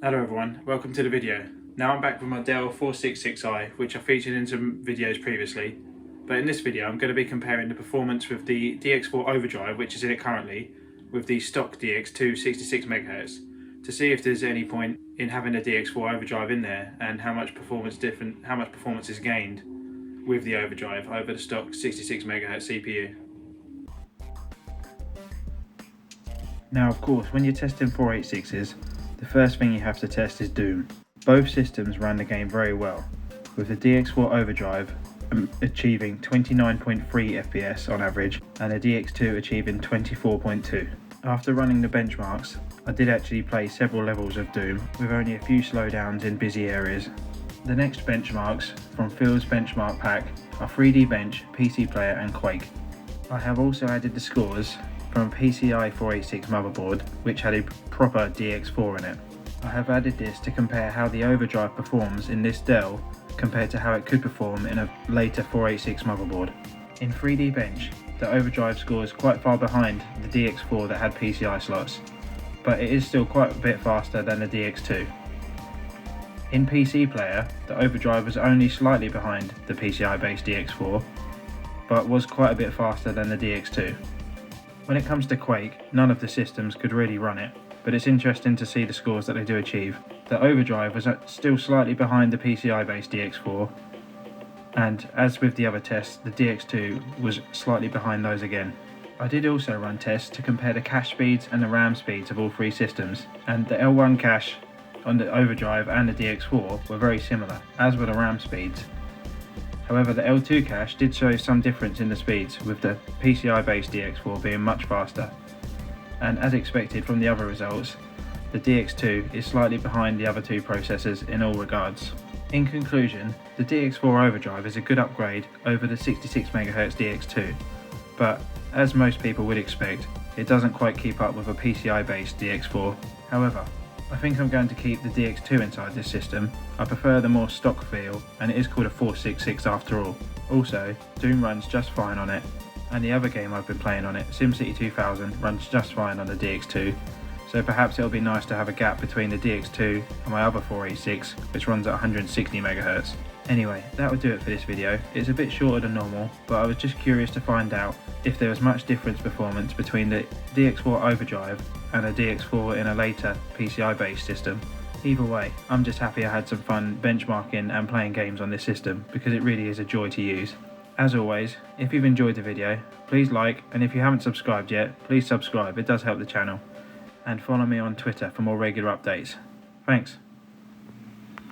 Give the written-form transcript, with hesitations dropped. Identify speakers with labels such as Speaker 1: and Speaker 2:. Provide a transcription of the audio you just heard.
Speaker 1: Hello everyone, welcome to the video. Now I'm back with my Dell 466i, which I featured in some videos previously, but in this video I'm going to be comparing the performance with the DX4 Overdrive, which is in it currently, with the stock DX2 66MHz, to see if there's any point in having a DX4 Overdrive in there and how much performance is gained with the Overdrive over the stock 66MHz CPU. Now of course, when you're testing 486s, the first thing you have to test is Doom. Both systems ran the game very well, with the DX4 Overdrive achieving 29.3 FPS on average and the DX2 achieving 24.2. After running the benchmarks, I did actually play several levels of Doom with only a few slowdowns in busy areas. The next benchmarks from Phil's benchmark pack are 3D Bench, PC Player and Quake. I have also added the scores from PCI 486 motherboard, which had a proper DX4 in it. I have added this to compare how the Overdrive performs in this Dell compared to how it could perform in a later 486 motherboard. In 3D Bench, the Overdrive scores quite far behind the DX4 that had PCI slots, but it is still quite a bit faster than the DX2. In PC Player, the Overdrive was only slightly behind the PCI based DX4, but was quite a bit faster than the DX2. When it comes to Quake, none of the systems could really run it, but it's interesting to see the scores that they do achieve. The Overdrive was still slightly behind the PCI-based DX4, and as with the other tests, the DX2 was slightly behind those again. I did also run tests to compare the cache speeds and the RAM speeds of all three systems, and the L1 cache on the Overdrive and the DX4 were very similar, as were the RAM speeds. However, the L2 cache did show some difference in the speeds, with the PCI-based DX4 being much faster. And as expected from the other results, the DX2 is slightly behind the other two processors in all regards. In conclusion, the DX4 Overdrive is a good upgrade over the 66MHz DX2, but as most people would expect, it doesn't quite keep up with a PCI-based DX4. However, I think I'm going to keep the DX2 inside this system. I prefer the more stock feel, and it is called a 466 after all. Also, Doom runs just fine on it, and the other game I've been playing on it, SimCity 2000, runs just fine on the DX2, so perhaps it'll be nice to have a gap between the DX2 and my other 486, which runs at 160MHz. Anyway, that would do it for this video. It's a bit shorter than normal, but I was just curious to find out if there was much difference performance between the DX4 Overdrive and a DX4 in a later PCI based system. Either way, I'm just happy I had some fun benchmarking and playing games on this system because it really is a joy to use. As always, if you've enjoyed the video, please like, and if you haven't subscribed yet, please subscribe, it does help the channel. And follow me on Twitter for more regular updates. Thanks.